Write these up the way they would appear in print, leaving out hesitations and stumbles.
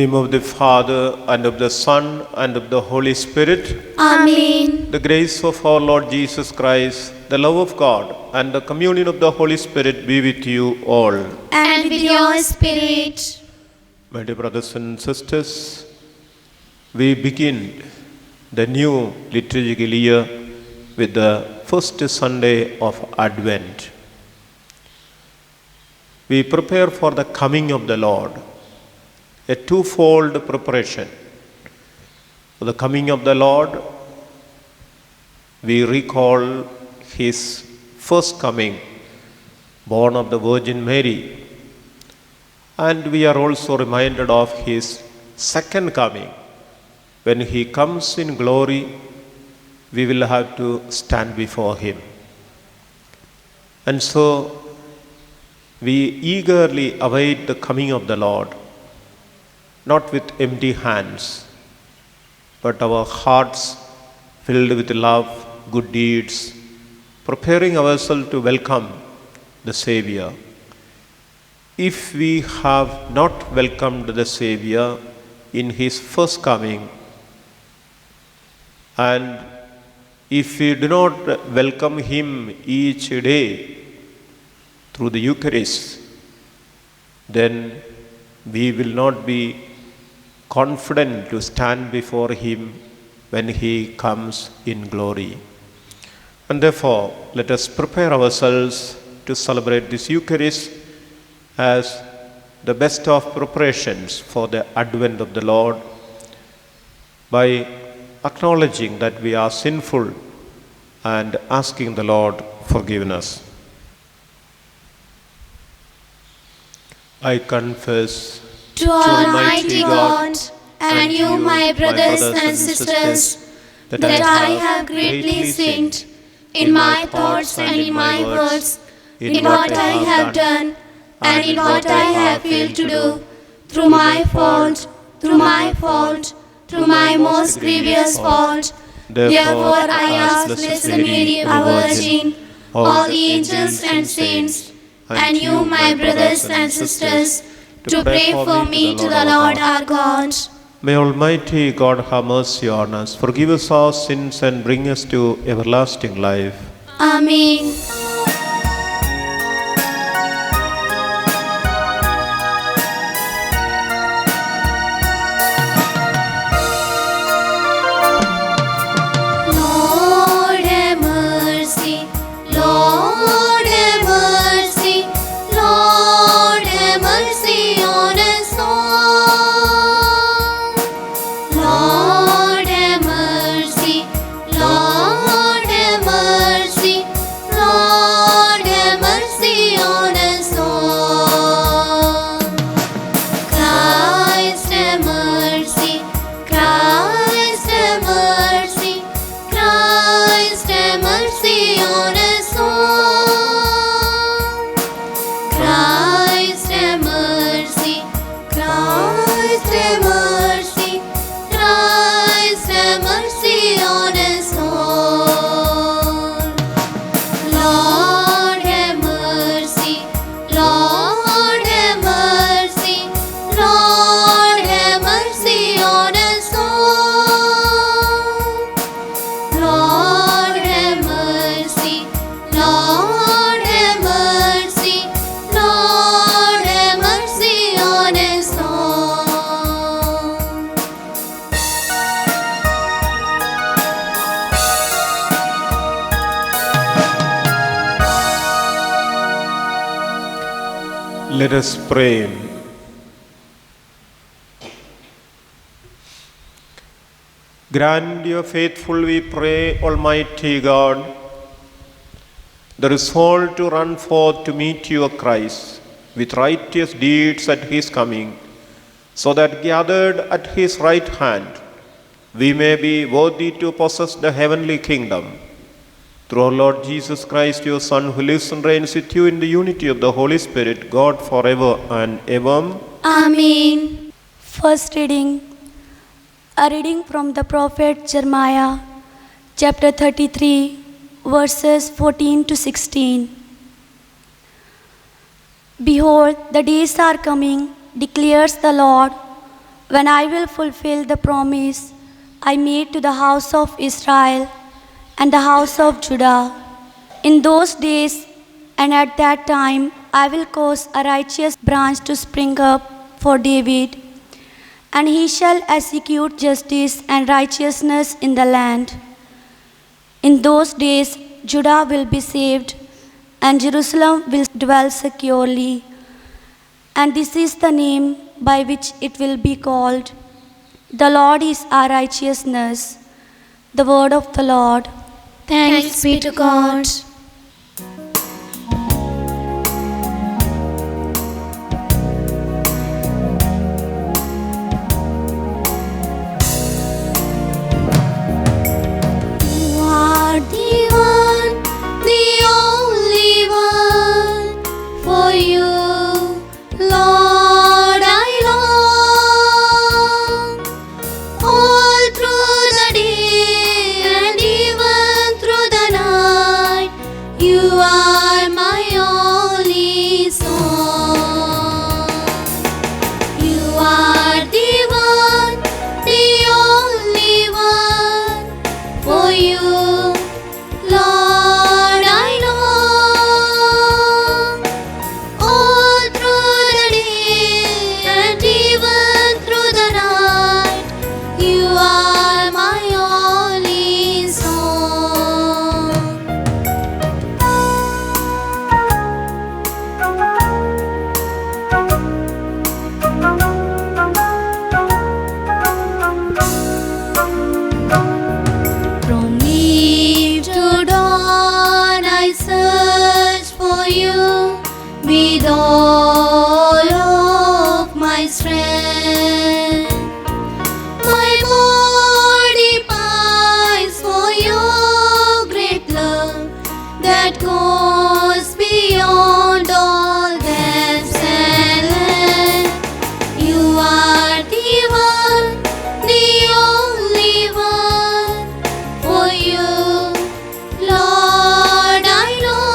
name of the Father, and of the Son, and of the Holy Spirit. Amen. The grace of our Lord Jesus Christ, the love of God, and the communion of the Holy Spirit be with you all. And with your spirit. My dear brothers and sisters, we begin the new liturgical year with the first Sunday of Advent. We prepare for the coming of the Lord, a twofold preparation. For the coming of the Lord, we recall his first coming, born of the Virgin Mary, and we are also reminded of his second coming. When he comes in glory, we will have to stand before him. And so, we eagerly await the coming of the Lord, not with empty hands, but our hearts filled with love, good deeds, preparing ourselves to welcome the Savior. If we have not welcomed the Savior in his first coming, and if we do not welcome him each day through the Eucharist, then we will not be confident to stand before him when he comes in glory. And therefore, let us prepare ourselves to celebrate this Eucharist as the best of preparations for the advent of the Lord, by acknowledging that we are sinful and asking the Lord forgiveness. I confess To Almighty God and you, my brothers and sisters, that I have greatly sinned in my thoughts and in my words, in what I have done and in what I have failed to do, through my fault, through my most grievous fault. Therefore I ask Blessed Mary, our Virgin, all the angels and saints, and you, my brothers and sisters, to pray for me to the Lord our God. May Almighty God have mercy on us, forgive us our sins, and bring us to everlasting life. Amen. Lord have mercy, Lord have mercy, Lord have mercy on us all. Lord have mercy, Lord have mercy, Lord have mercy on us all. Christ have mercy, Christ have mercy, Christ have mercy on us all. Christ have mercy, Christ have mercy, Christ have mercy on us all. Lord have mercy, Lord have mercy, Lord have mercy on us all. Lord have mercy, Lord have mercy, Lord have mercy on us all. Let us pray. Grant your faithful, we pray, Almighty God, the resolve to run forth to meet your Christ with righteous deeds at his coming, so that gathered at his right hand, we may be worthy to possess the heavenly kingdom. Through our Lord Jesus Christ, your Son, who lives and reigns with you in the unity of the Holy Spirit, God forever and ever. Amen. First reading. A reading from the prophet Jeremiah, chapter 33, verses 14 to 16. Behold, the days are coming, declares the Lord, when I will fulfill the promise I made to the house of Israel and the house of Judah. In those days and at that time, I will cause a righteous branch to spring up for David, and he shall execute justice and righteousness in the land. In those days, Judah will be saved, and Jerusalem will dwell securely. And this is the name by which it will be called: The Lord is our righteousness. The word of the Lord. Thanks be to God. You are the one, the only one. For you, Lord, I long. All through the day and even through the night, you are my only song. You are the one, the only one. For you, Lord, I long. All through the day and even through the night, you are my only song. From eve to dawn I search for you with all of my strength. My body pines for your great love that goes beyond all depths and length. You are the one, the only one. For you, Lord, I long.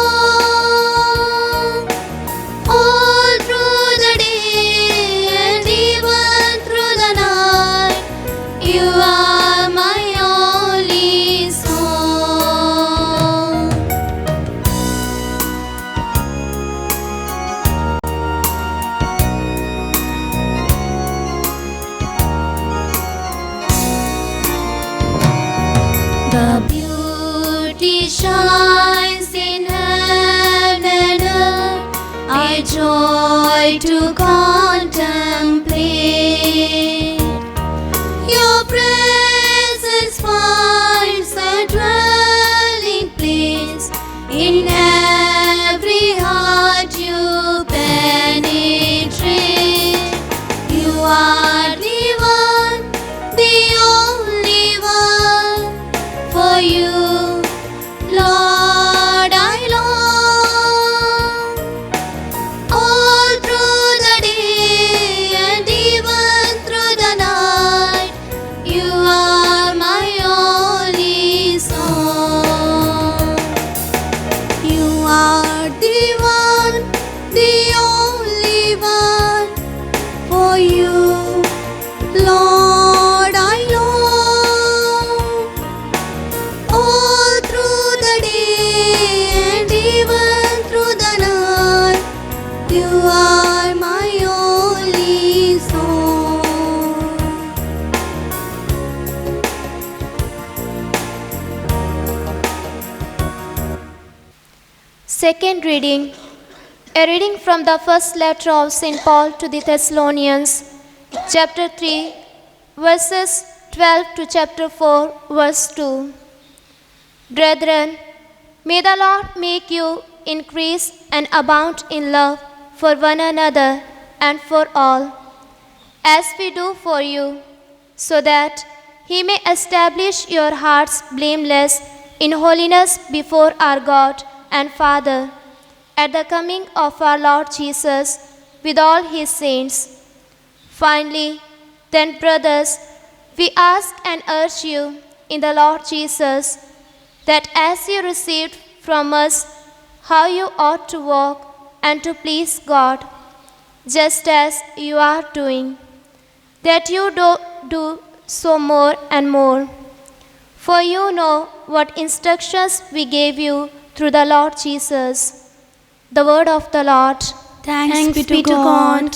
All through the day and even through the night, you are my only song. The beauty shines in heaven and earth, our joy to contemplate. Your presence finds a dwelling place in every heart you penetrate. You are the one, the only one. For you, Lord, I long. All through the day and even through the night, you are my only song. You are the one, the only one. For you, Lord, I long. All through the day and even through the night, you are my only song. Second reading. A reading from the first letter of St. Paul to the Thessalonians, chapter 3, verses 12 to chapter 4, verse 2. Brethren, may the Lord make you increase and abound in love for one another and for all, as we do for you, so that he may establish your hearts blameless in holiness before our God and Father, at the coming of our Lord Jesus with all his saints. Finally, then, brothers, we ask and urge you in the Lord Jesus that as you received from us how you ought to walk and to please God, just as you are doing, that you do so more and more. For you know what instructions we gave you through the Lord Jesus. The word of the Lord. Thanks be to God.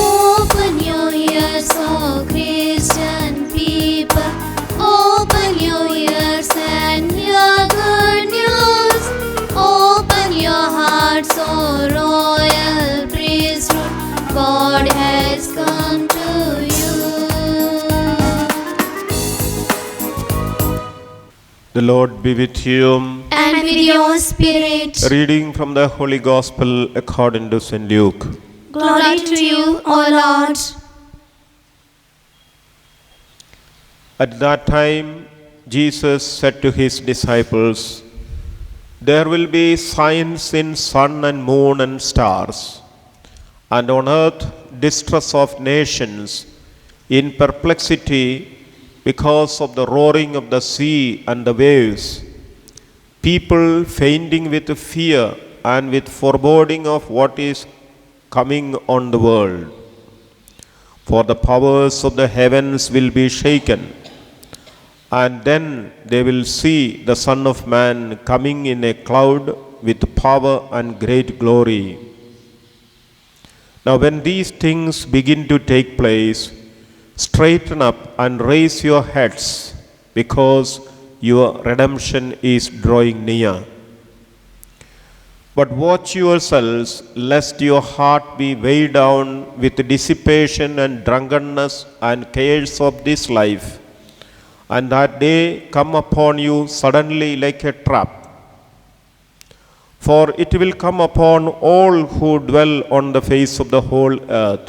Open your ears, O Christian people. Open your ears and hear good news. Open your hearts, O royal priesthood. God has come to you. The Lord be with you. And with your spirit. A reading from the Holy Gospel according to St. Luke. Glory to you, O Lord. At that time, Jesus said to his disciples, "There will be signs in sun and moon and stars, and on earth distress of nations, in perplexity because of the roaring of the sea and the waves, people fainting with fear and with foreboding of what is coming on the world. For the powers of the heavens will be shaken, and then they will see the Son of Man coming in a cloud with power and great glory. Now when these things begin to take place, straighten up and raise your heads, because your redemption is drawing near. But watch yourselves, lest your heart be weighed down with dissipation and drunkenness and cares of this life, and that day come upon you suddenly like a trap. For it will come upon all who dwell on the face of the whole earth.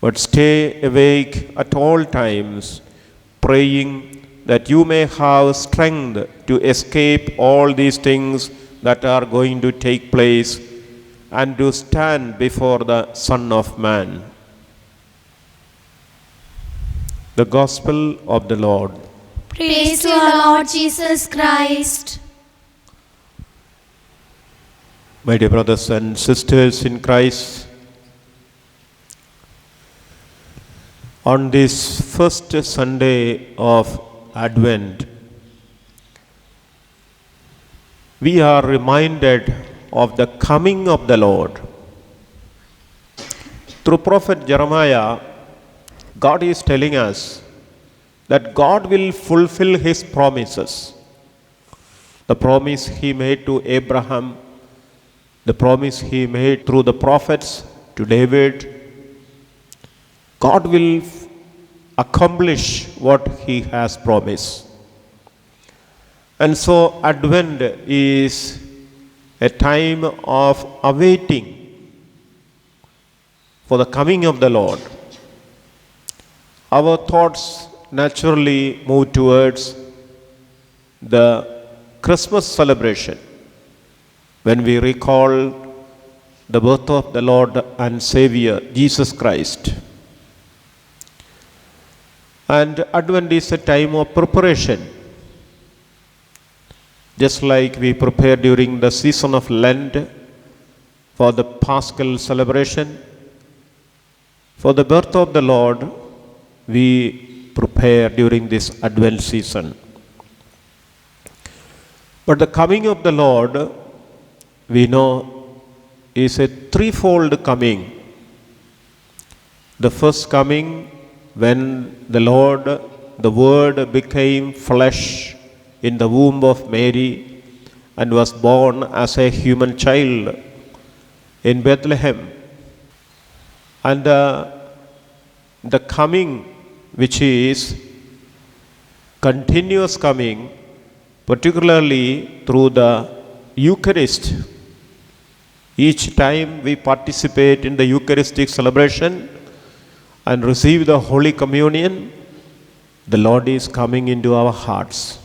But stay awake at all times, praying that you may have strength to escape all these things that are going to take place, and to stand before the Son of Man." The Gospel of the Lord. Praise to our Lord Jesus Christ. My dear brothers and sisters in Christ, on this first Sunday of Advent, we are reminded of the coming of the Lord. Through prophet Jeremiah, God is telling us that God will fulfill his promises. The promise he made to Abraham, the promise he made through the prophets to David, God will accomplish what he has promised. And so Advent is a time of awaiting for the coming of the Lord. Our thoughts naturally move towards the Christmas celebration when we recall the birth of the Lord and Savior Jesus Christ. And Advent is a time of preparation. Just like we prepare during the season of Lent for the Paschal celebration, for the birth of the Lord, we prepare during this Advent season. But the coming of the Lord, we know, is a threefold coming. The first coming, when the Lord, the Word, became flesh in the womb of Mary and was born as a human child in Bethlehem. And the coming, which is continuous coming, particularly through the Eucharist. Each time we participate in the Eucharistic celebration and receive the Holy Communion, the Lord is coming into our hearts.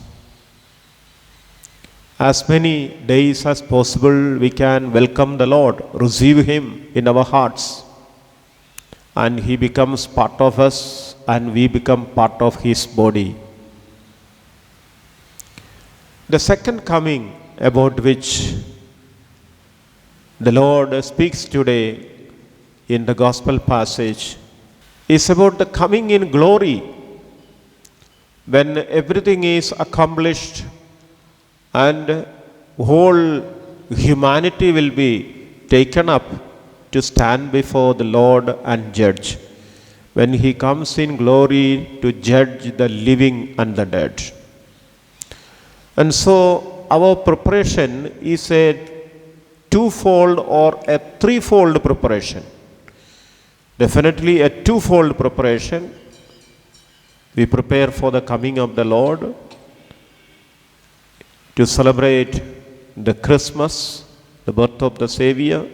As many days as possible, we can welcome the Lord, receive Him in our hearts. and he becomes part of us and we become part of his body. The second coming about which the Lord speaks today in the gospel passage is about the coming in glory, when everything is accomplished and whole humanity will be taken up to stand before the Lord and judge, when he comes in glory to judge the living and the dead. And so our preparation is a twofold or a threefold preparation. Definitely a twofold preparation. We prepare for the coming of the Lord, to celebrate the Christmas, the birth of the Savior.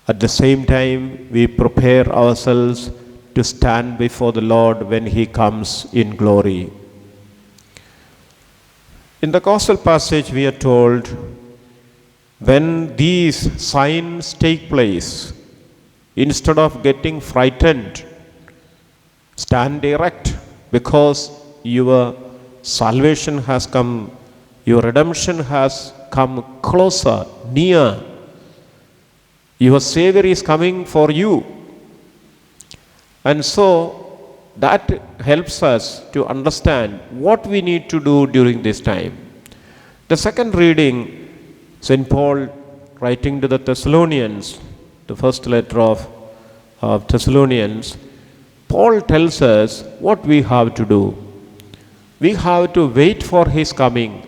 At the same time, we prepare ourselves to stand before the Lord when he comes in glory. In the gospel passage, we are told, when these signs take place, instead of getting frightened, stand erect, because your salvation has come, your redemption has come closer, near. Your Savior is coming for you. And so that helps us to understand what we need to do during this time. The second reading, St. Paul writing to the Thessalonians, the first letter of Thessalonians, Paul tells us what we have to do. We have to wait for his coming,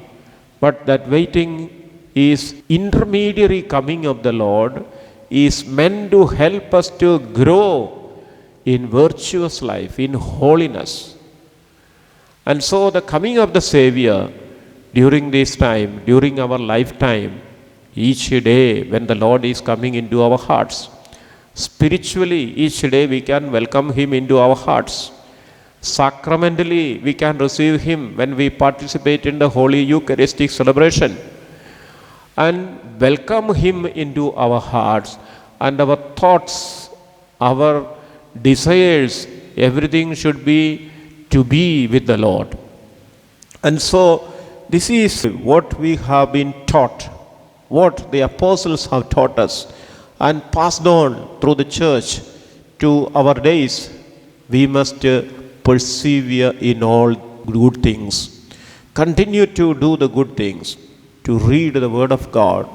but that waiting is intermediary coming of the Lord, is meant to help us to grow in virtuous life, in holiness. And so the coming of the Savior during this time, during our lifetime, each day when the Lord is coming into our hearts, spiritually each day we can welcome him into our hearts. Sacramentally we can receive him when we participate in the Holy Eucharistic celebration, and welcome him into our hearts, and our thoughts, our desires, everything should be to be with the Lord. And so this is what we have been taught, what the apostles have taught us and passed on through the church to our days. We must persevere in all good things, continue to do the good things, to read the Word of God,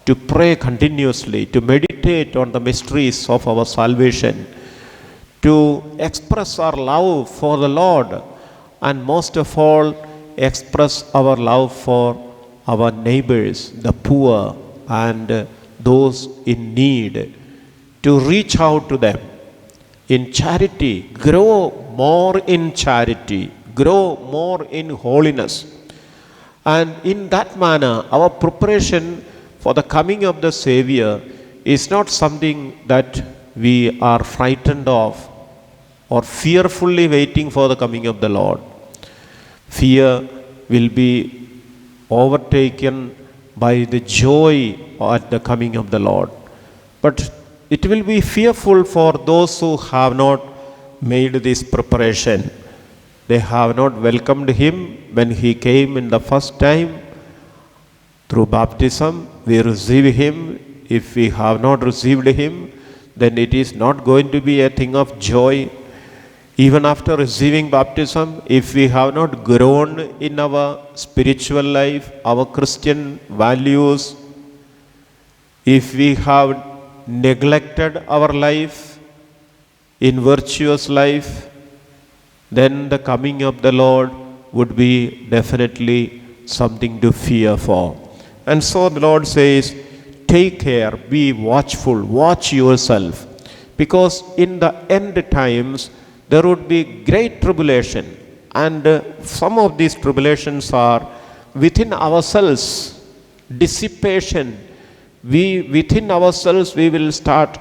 to pray continuously, to meditate on the mysteries of our salvation, to express our love for the Lord, and most of all, express our love for our neighbors, the poor and those in need, to reach out to them in charity, grow more in charity, grow more in holiness. And in that manner, our preparation for the coming of the Savior is not something that we are frightened of or fearfully waiting for the coming of the Lord. Fear will be overtaken by the joy at the coming of the Lord. But it will be fearful for those who have not made this preparation. They have not welcomed him when he came in the first time. Through baptism, we receive him. If we have not received him, then it is not going to be a thing of joy. Even after receiving baptism, if we have not grown in our spiritual life, our Christian values, if we have neglected our life in virtuous life, then the coming of the Lord would be definitely something to fear for. And so the Lord says, take care, be watchful, watch yourself, because in the end times there would be great tribulation, and some of these tribulations are within ourselves, dissipation. Within ourselves we will start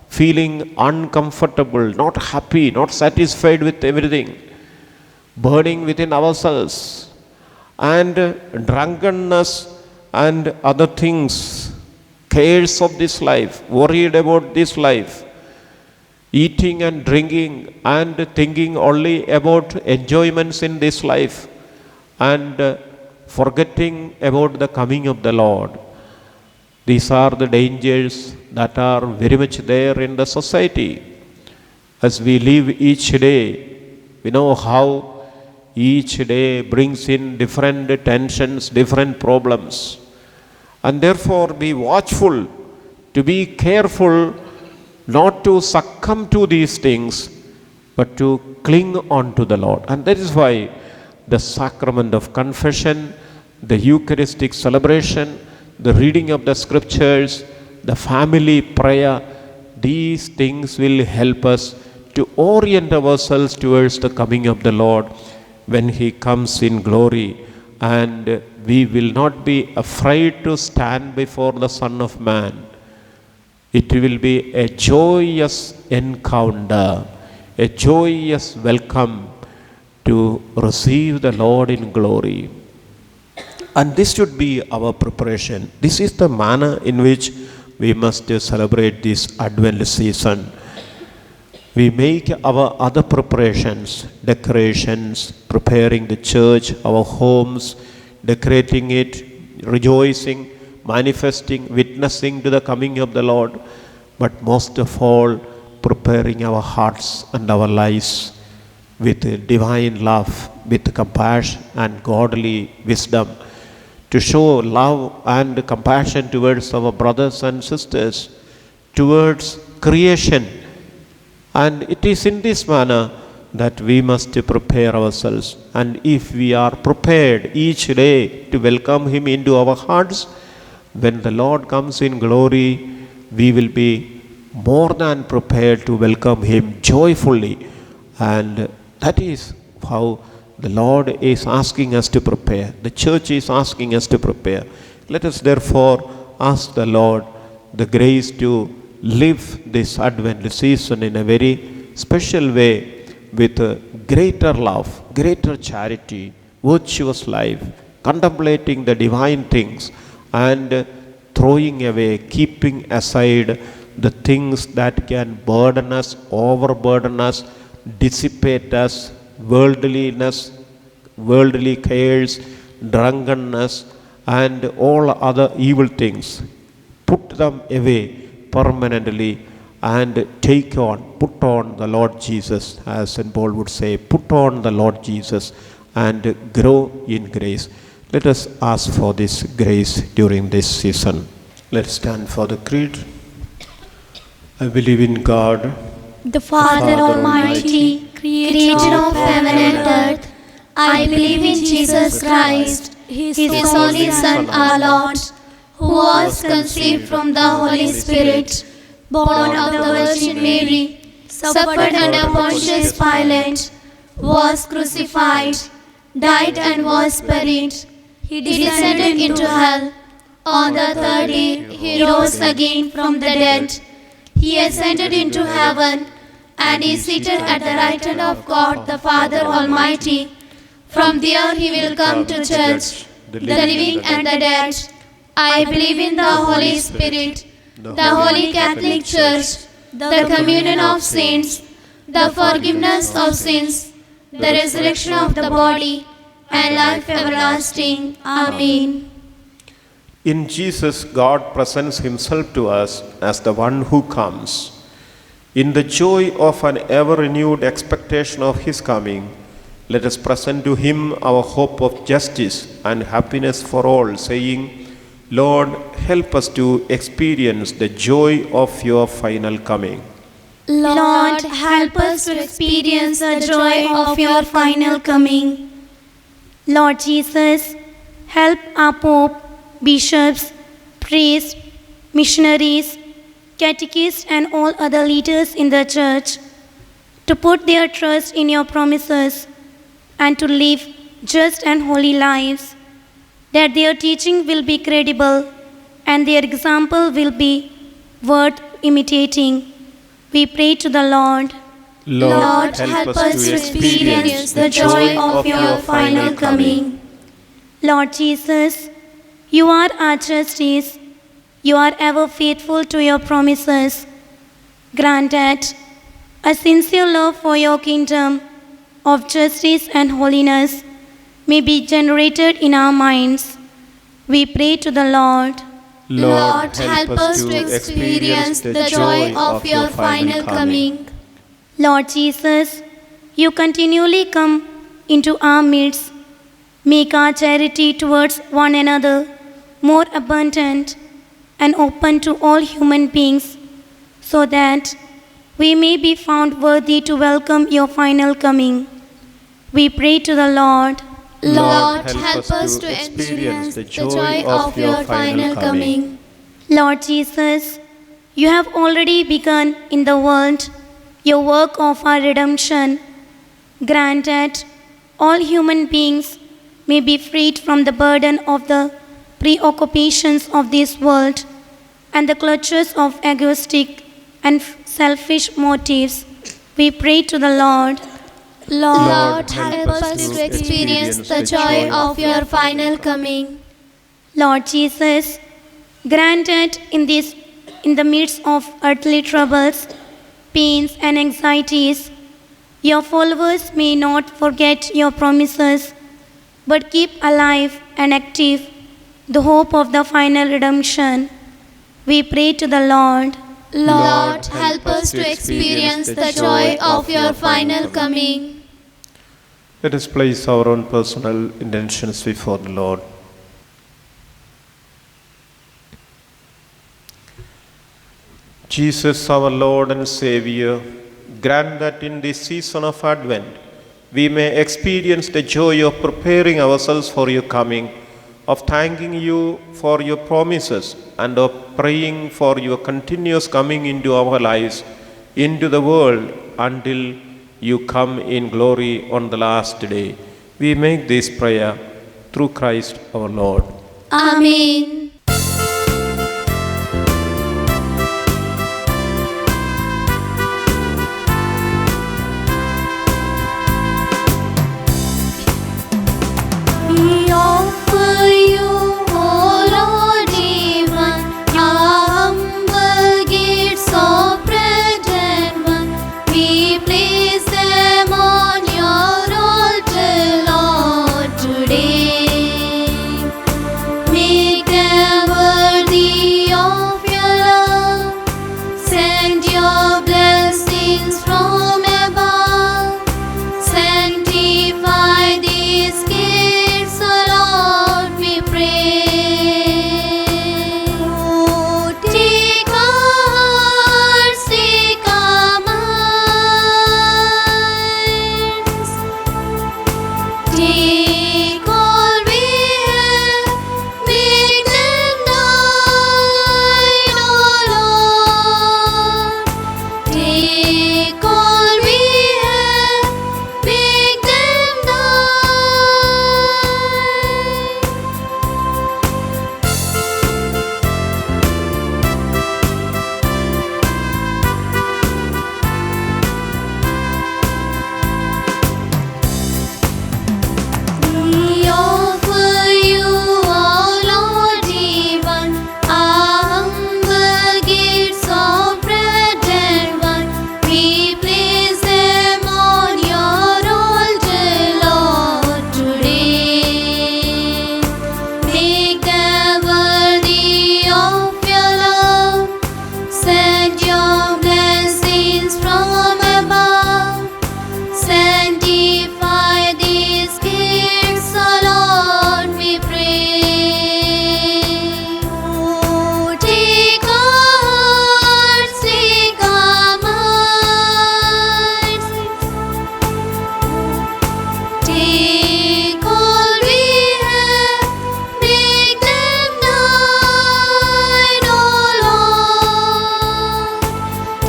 feeling uncomfortable, not happy, not satisfied with everything, burning within ourselves, and drunkenness and other things, cares of this life, worried about this life, eating and drinking and thinking only about enjoyments in this life and forgetting about the coming of the Lord. These are the dangers that are very much there in the society. As we live each day, we know how each day brings in different tensions, different problems. And therefore be watchful, to be careful not to succumb to these things, but to cling on to the Lord. And that is why the sacrament of confession, the Eucharistic celebration, the reading of the scriptures, the family prayer, these things will help us to orient ourselves towards the coming of the Lord when He comes in glory. And we will not be afraid to stand before the Son of Man. It will be a joyous encounter, a joyous welcome to receive the Lord in glory. And this should be our preparation. This is the manner in which we must celebrate this Advent season. We make our other preparations, decorations, preparing the church, our homes, decorating it, rejoicing, manifesting, witnessing to the coming of the Lord, but most of all, preparing our hearts and our lives with divine love, with compassion and godly wisdom, to show love and compassion towards our brothers and sisters, towards creation. And it is in this manner that we must prepare ourselves. And if we are prepared each day to welcome Him into our hearts, when the Lord comes in glory, we will be more than prepared to welcome Him joyfully. And that is how the Lord is asking us to prepare. The church is asking us to prepare. Let us therefore ask the Lord the grace to live this Advent season in a very special way, with greater love, greater charity, virtuous life, contemplating the divine things and throwing away, keeping aside the things that can burden us, overburden us, dissipate us, worldliness, worldly cares, drunkenness, and all other evil things. Put them away permanently and put on the Lord Jesus, as St. Paul would say, put on the Lord Jesus and grow in grace. Let us ask for this grace during this season. Let's stand for the creed. I believe in God, the Father Almighty, creator of heaven and earth. I believe in Jesus Christ, His only Son, our Lord, who was conceived from the Holy Spirit, born of the Virgin Mary, suffered under Pontius Pilate, was crucified, died and was buried. He descended into hell. On the third day He rose again from the dead. He ascended into heaven and is seated at the right hand of God the Father Almighty. From there He will come to judge the living and the dead. I believe in the Holy Spirit, the Holy Catholic Church, the communion of saints, the forgiveness of sins, the resurrection of the body, and life everlasting. Amen. in Jesus, God presents Himself to us as the one who comes. In the joy of an ever-renewed expectation of His coming, let us present to Him our hope of justice and happiness for all, saying, Lord, help us to experience the joy of your final coming. Lord, help us to experience the joy of your final coming. Lord Jesus, help our Pope, bishops, priests, missionaries, catechists, and all other leaders in the Church to put their trust in your promises and to live just and holy lives, that their teaching will be credible and their example will be worth imitating. We pray to the Lord. Lord, help us to experience the joy of your final coming. Lord Jesus, you are our justice. You are ever faithful to your promises. Grant that, A sincere love for your kingdom of justice and holiness may be generated in our minds. We pray to the Lord. Lord, help us to experience the joy of your final coming. Lord Jesus, you continually come into our midst. Make our charity towards one another more abundant and open to all human beings, so that we may be found worthy to welcome your final coming. We pray to the Lord. Lord, help us to experience the joy of your final coming. Lord Jesus, you have already begun in the world your work of our redemption. Grant that all human beings may be freed from the burden of the preoccupations of this world and the clutches of egoistic and selfish motives. We pray to the Lord. Lord, help us to experience the joy of your final coming. Lord Jesus, grant that in the midst of earthly troubles, pains and anxieties, your followers may not forget your promises, but keep alive and active the hope of the final redemption. We pray to the Lord. Lord, help us to experience the joy of your final coming. Let us place our own personal intentions before the Lord. Jesus, our Lord and Savior, grant that in this season of Advent, we may experience the joy of preparing ourselves for your coming, of thanking you for your promises, and of praying for your continuous coming into our lives, into the world, until you come in glory on the last day. We make this prayer through Christ our Lord. Amen. We offer you, O Lord, even our humble gifts of bread and wine. We place them on your altar, Lord, today. Make them worthy of your love. Send your blessings from above. Sanctify these gifts, O Lord, we pray. Oh, take our hearts, take our minds. Take all we have, make them thine, O Lord. Take all we have, make them thine. We offer you, O Lord, even our humble gifts of bread and wine. We place them on your altar, Lord, today. Make them worthy of your love. Send your blessings from above. Sanctify these gifts, O Lord, we pray. Oh, take our hearts, take our minds. Take all we have, make them thine, O Lord.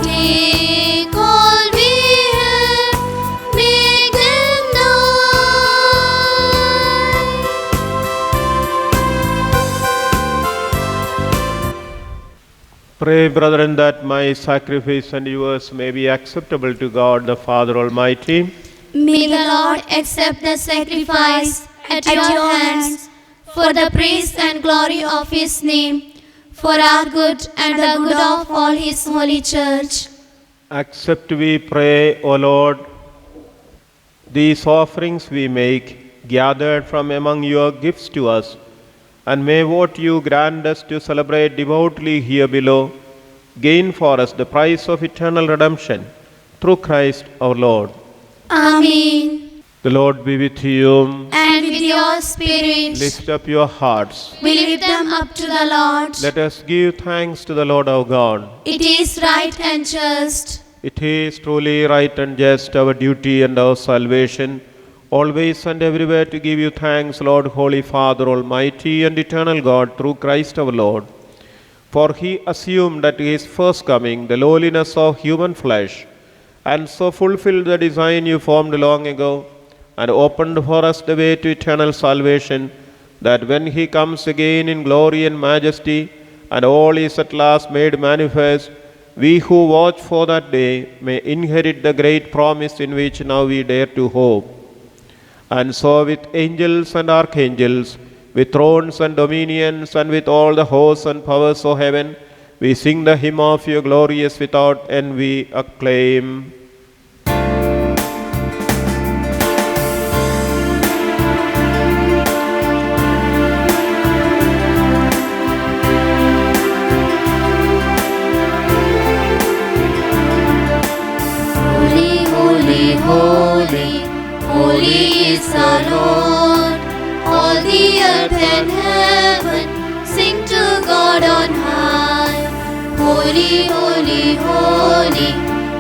Take all we have, make them thine. Pray, brethren, that my sacrifice and yours may be acceptable to God the Father Almighty. May the Lord accept the sacrifice at your hands for the praise and glory of his name, for our good and the good of all his holy church. Accept, we pray, O Lord, these offerings we make, gathered from among your gifts to us, and may what you grant us to celebrate devoutly here below gain for us the prize of eternal redemption through Christ our Lord. Amen. The Lord be with you. And with your spirit, Lift up your hearts. we lift them up to the Lord. Let us give thanks to the Lord our God. It is right and just. It is truly right and just, our duty and our salvation, always and everywhere to give you thanks, Lord, Holy Father, Almighty and eternal God, through Christ our Lord. For he assumed at his first coming the lowliness of human flesh, and so fulfilled the design you formed long ago, and opened for us the way to eternal salvation, that when he comes again in glory and majesty, and all is at last made manifest, we who watch for that day may inherit the great promise in which now we dare to hope. And so with angels and archangels, with thrones and dominions, and with all the hosts and powers of heaven, we sing the hymn of your glorious without envy acclaim. Holy, holy, holy, holy is our Lord. All the earth and heaven sing to God on high. Holy, holy, holy,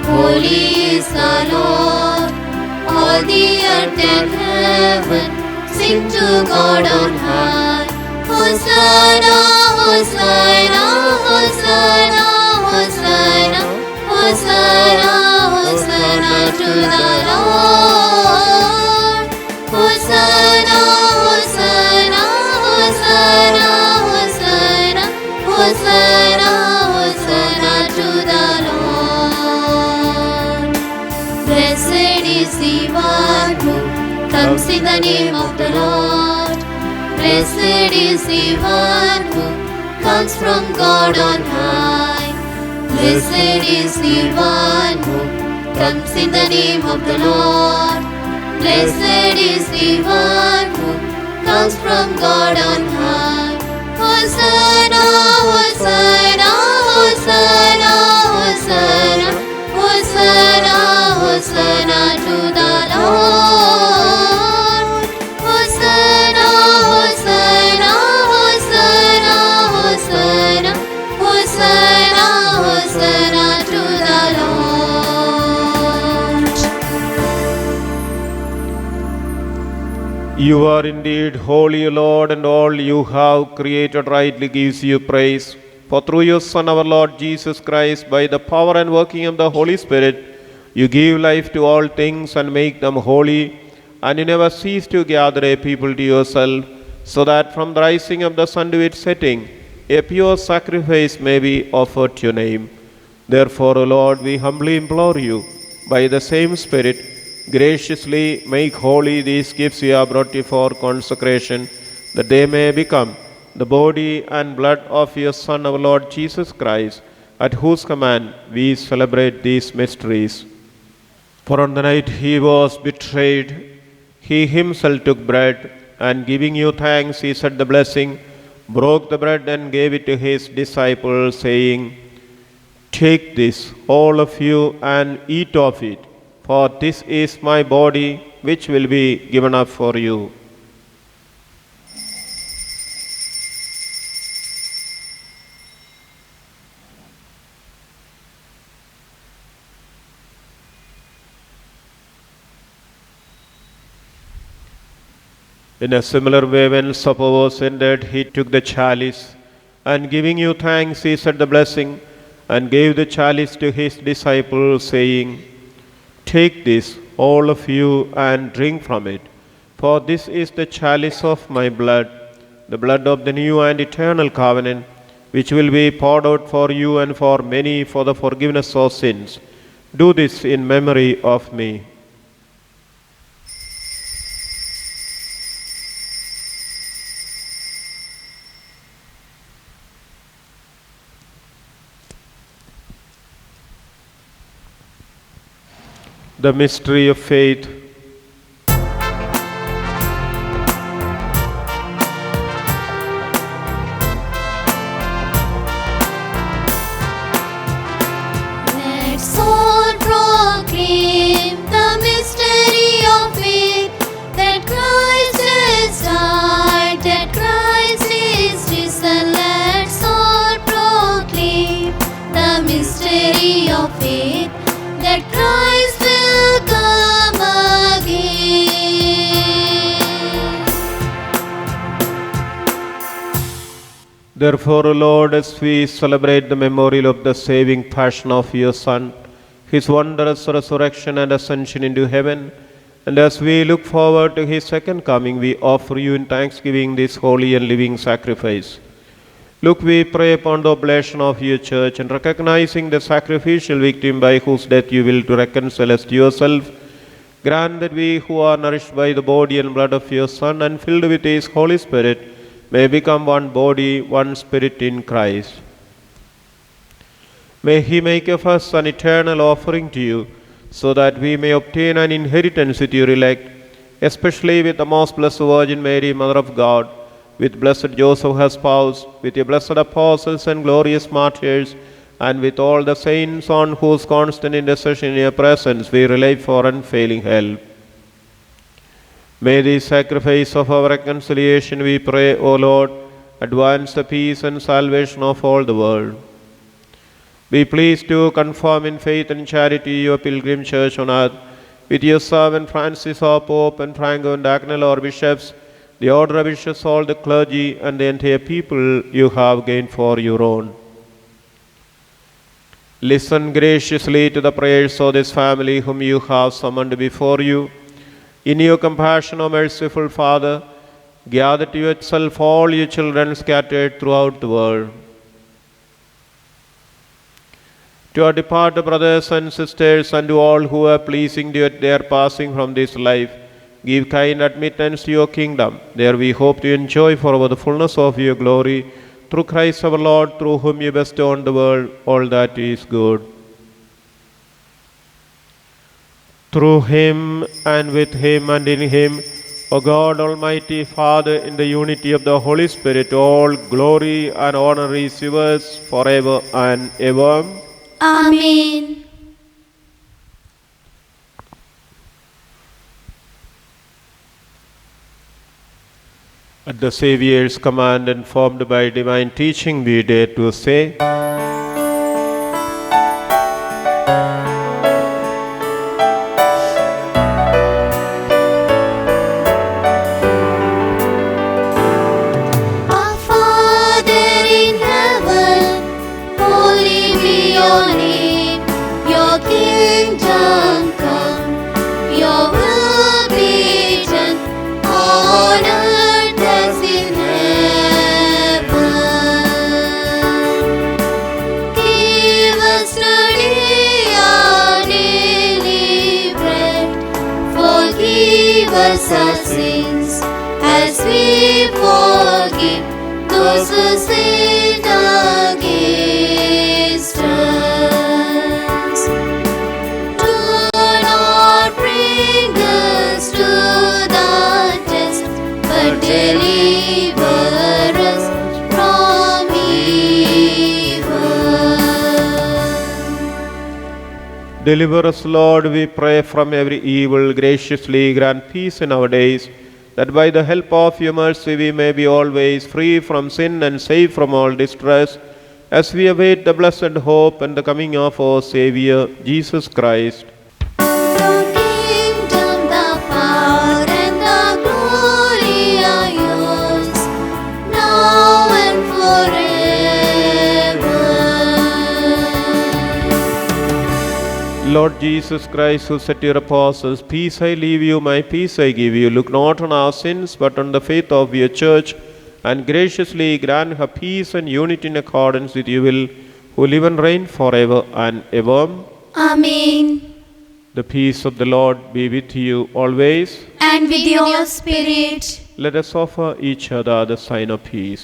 holy is our Lord. All the earth and heaven sing to God on high. Hosanna, Hosanna, Hosanna, Hosanna, Hosanna, Hosanna to the Lord. Hosanna, Hosanna, Hosanna, Hosanna, Hosanna, Hosanna to the Lord. Blessed is the one who comes in the name of the Lord. Blessed is the one who comes from God on high. Blessed is the one who comes in the name of the Lord. Blessed is the one who comes from God on high. Hosanna, Hosanna, Hosanna, Hosanna, Hosanna, Hosanna to the Lord. Hosanna, Hosanna, Hosanna, Hosanna, Hosanna, Hosanna to the Lord. You are indeed holy, Lord, and all you have created rightly gives you praise. For through your Son, our Lord Jesus Christ, by the power and working of the Holy Spirit, you give life to all things and make them holy, and you never cease to gather a people to yourself, so that from the rising of the sun to its setting, a pure sacrifice may be offered to your name. Therefore, O Lord, we humbly implore you, by the same Spirit, graciously make holy these gifts you have brought you for consecration, that they may become the body and blood of your Son, our Lord Jesus Christ, at whose command we celebrate these mysteries. For on the night he was betrayed, he himself took bread, and giving you thanks, he said the blessing, broke the bread and gave it to his disciples, saying, "Take this, all of you, and eat of it, for this is my body, which will be given up for you." In a similar way, when supper was ended, he took the chalice, and giving you thanks, he said the blessing, and gave the chalice to his disciples, saying, "Take this, all of you, and drink from it, for this is the chalice of my blood, the blood of the new and eternal covenant, which will be poured out for you and for many for the forgiveness of sins. Do this in memory of me." The mystery of faith. Let's all proclaim the mystery of faith, that Christ has died, that Christ is risen. Let's all proclaim the mystery of faith, that Christ will come again. Therefore, O Lord, as we celebrate the memorial of the saving passion of your Son, his wondrous resurrection and ascension into heaven, and as we look forward to his second coming, we offer you in thanksgiving this holy and living sacrifice. Look, we pray upon the oblation of your church, and recognizing the sacrificial victim by whose death you will to reconcile us to yourself, grant that we who are nourished by the body and blood of your Son and filled with his Holy Spirit may become one body, one spirit in Christ. May he make of us an eternal offering to you, so that we may obtain an inheritance with your elect, especially with the most blessed Virgin Mary, Mother of God, with blessed Joseph her spouse, with your blessed apostles and glorious martyrs, and with all the saints on whose constant intercession in your presence we rely for unfailing help. May the sacrifice of our reconciliation, we pray, O Lord, advance the peace and salvation of all the world. Be pleased to confirm in faith and charity your pilgrim church on earth, with your servant Francis our Pope, and Franco and Agnell our bishops, the order of bishops, all the clergy, and the entire people you have gained for your own. Listen graciously to the prayers of this family whom you have summoned before you. In your compassion, O merciful Father, gather to yourself all your children scattered throughout the world. To our departed brothers and sisters, and to all who are pleasing to you at their passing from this life, give kind admittance to your kingdom. There we hope to enjoy forever the fullness of your glory, through Christ our Lord, through whom you bestow on the world all that is good. Through him, and with him, and in him, O God, Almighty Father, in the unity of the Holy Spirit, all glory and honor is yours forever and ever. Amen. At the Saviour's command, and formed by divine teaching, we dare to say, Our Father in heaven, holy be your name. Your kingdom come, your will be done on earth as in heaven. Give us today our daily bread. Forgive us our sins, as we forgive those who sin against us. Do not bring us to the test, but deliver us from evil. Deliver us, Lord, we pray, from every evil. Graciously grant peace in our days, that by the help of your mercy we may be always free from sin and safe from all distress, as we await the blessed hope and the coming of our Saviour, Jesus Christ. The kingdom, the power, and the glory are yours, now and forever. Lord Jesus Christ, who said to your apostles, "Peace I leave you, my peace I give you," look not on our sins, but on the faith of your church, and graciously grant her peace and unity in accordance with your will, who live and reign forever and ever. Amen. The peace of the Lord be with you always. And with your spirit. Let us offer each other the sign of peace.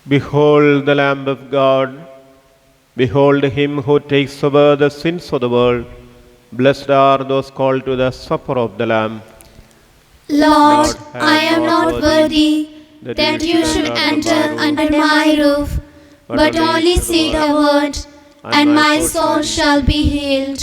Behold the Lamb of God. Behold him who takes away the sins of the world. Blessed are those called to the supper of the Lamb. Lord, I am not worthy that you should enter under my roof, but only say the word, and my soul shall be healed.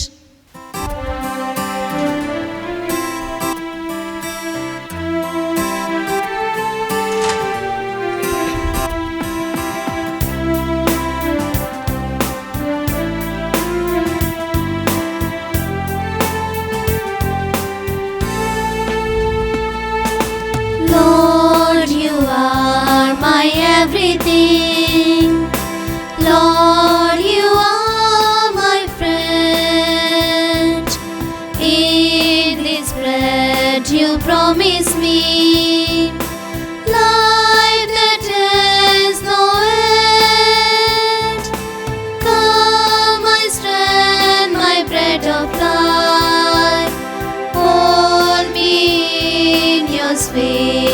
Lord, you are my everything. Lord, you are my friend. In this bread you promise me life that has no end. Come, my strength, my bread of life. Hold me in your sweet.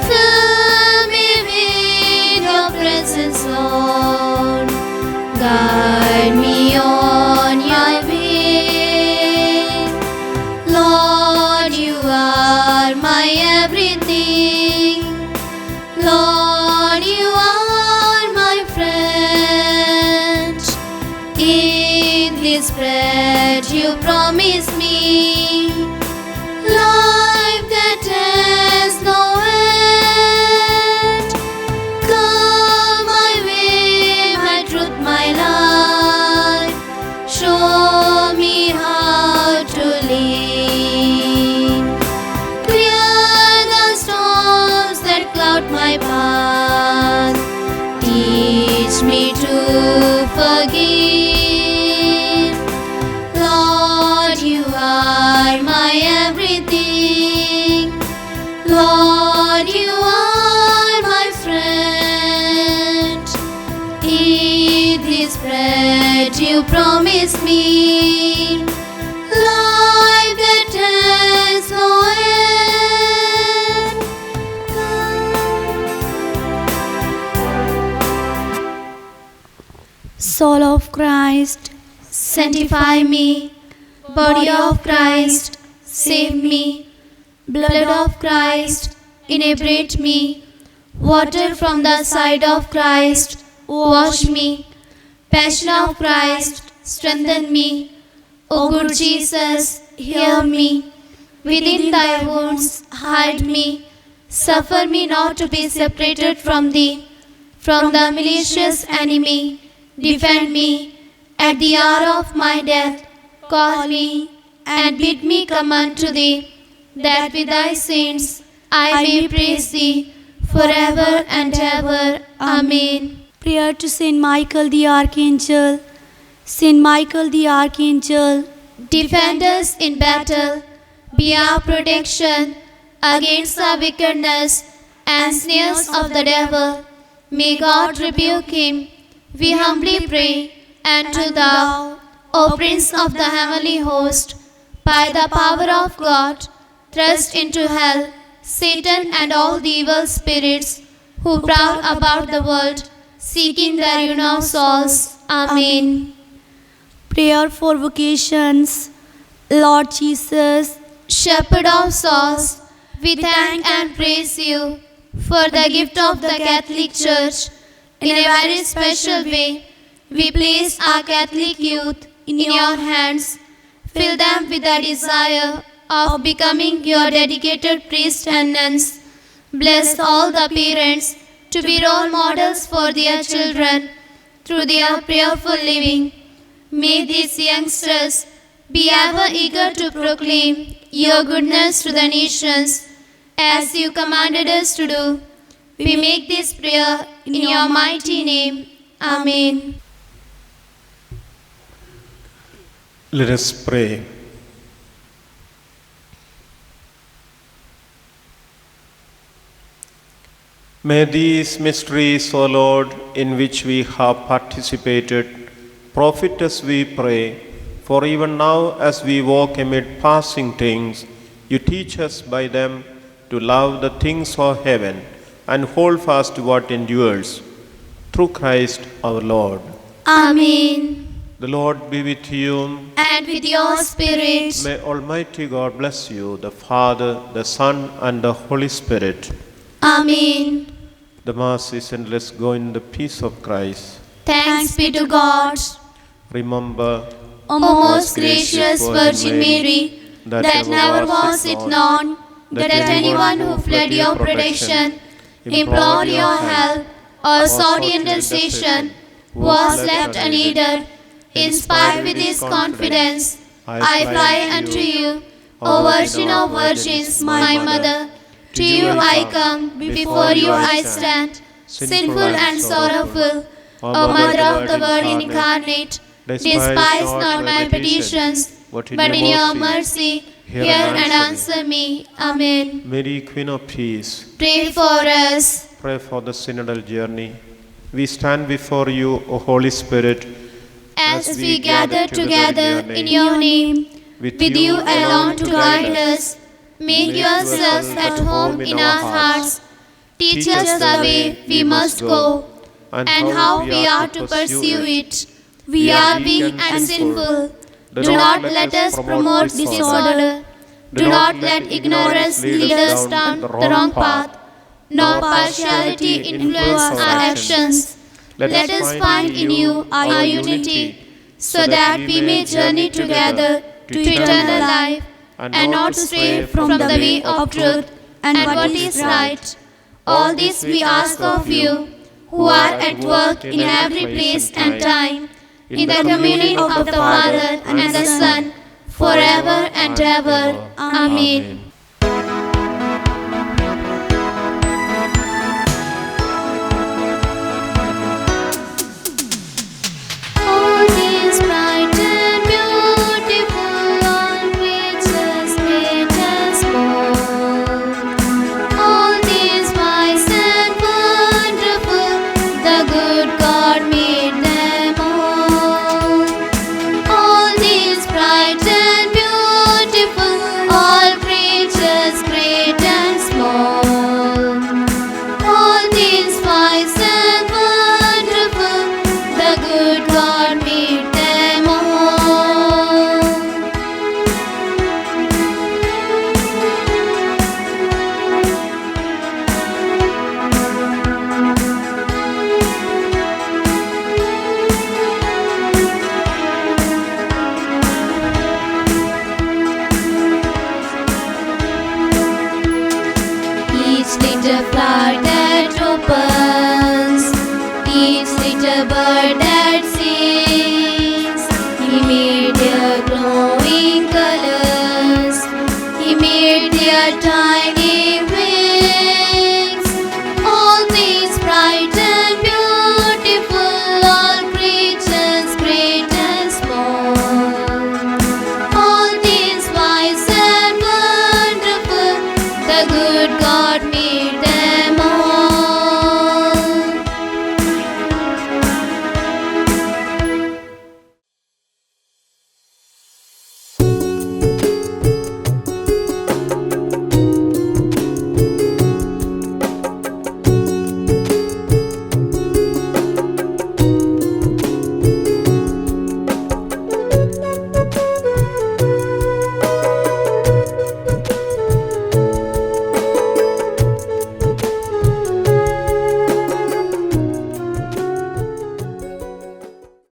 Fill me with your presence, Lord. Guide me on your way. Lord, you are my everything. Lord, you are my friend. In this bread you promise me life that has no end. Come my way, my truth, my life. Show me how to live. Clear the storms that cloud my path. Teach me to forgive. Lord, you are my everything. Lord, you are my friend. Eat this bread you promise me life that has no end. Soul of Christ, Sanctify me. Body of Christ, save me. Blood of Christ, inebriate me. Water from the side of Christ, wash me. Passion of Christ, strengthen me. O good Jesus, hear me. Within thy wounds, hide me. Suffer me not to be separated from thee. From the malicious enemy, defend me. At the hour of my death, call me and bid me come unto thee, that with thy saints I may praise thee forever and ever. Amen. prayer to Saint Michael the Archangel. Saint Michael the Archangel, Defend us in battle, be our protection against the wickedness and snares of the devil. May God rebuke him, we humbly pray. And to thou, O Prince of the heavenly host, by the power of God, thrust into hell Satan and all the evil spirits who prowl about the world, seeking the ruin of souls. Amen. prayer for vocations. Lord Jesus, Shepherd of souls, we thank and praise you for the gift of the Catholic Church. In a very special way, we place our Catholic youth in your hands. Fill them with the desire of becoming your dedicated priests and nuns. Bless all the parents to be role models for their children through their prayerful living. May these youngsters be ever eager to proclaim your goodness to the nations, as you commanded us to do. We make this prayer in your mighty name. Amen. Let us pray. May these mysteries, O Lord, in which we have participated, profit us, we pray. For even now, as we walk amid passing things, you teach us by them to love the things of heaven, and hold fast what endures. Through Christ our Lord. Amen. The Lord be with you. And with your spirit. May Almighty God bless you, the Father, the Son, and the Holy Spirit. Amen. The Mass is ended. Let's go in the peace of Christ. Thanks be to God. Remember, O most gracious Virgin Mary, that never was it known that anyone who fled your protection, implored your help, or sought intercession was left unaided. Inspired with this confidence, I fly unto you, O Virgin of Virgins, my Mother. To you I come, before you I stand, sinful and sorrowful. O Mother of the Word incarnate, despise not my petitions, but in your mercy hear and answer me. Amen. Mary, Queen of Peace, Pray for us. pray for the synodal journey. We stand before you, O Holy Spirit, As we gather together in your name, with you alone to guide us, make yourselves at home in our hearts. Teach us the way we must go, and how we are to pursue it. We are weak and sinful. Do not let us promote disorder. Do not let ignorance lead us down the wrong path, nor partiality influence our actions. Let us find in you our unity, so that we may journey together to eternal life, and not stray from the way of truth and what is right. All this we ask of you, who are at work in every place and time, in the communion of the Father and the Son, forever and ever. Amen. All these bright and beautiful, all creatures great and small, all these wise and wonderful, the good God made them all. All these bright and beautiful, all creatures great and small, all these wise and wonderful, the good God made them all. Each little flower that opens, each little bird that sings, He made their glowing colors, He made their tiny wings. All things bright and beautiful, all creatures great and small, all things wise and wonderful, the good God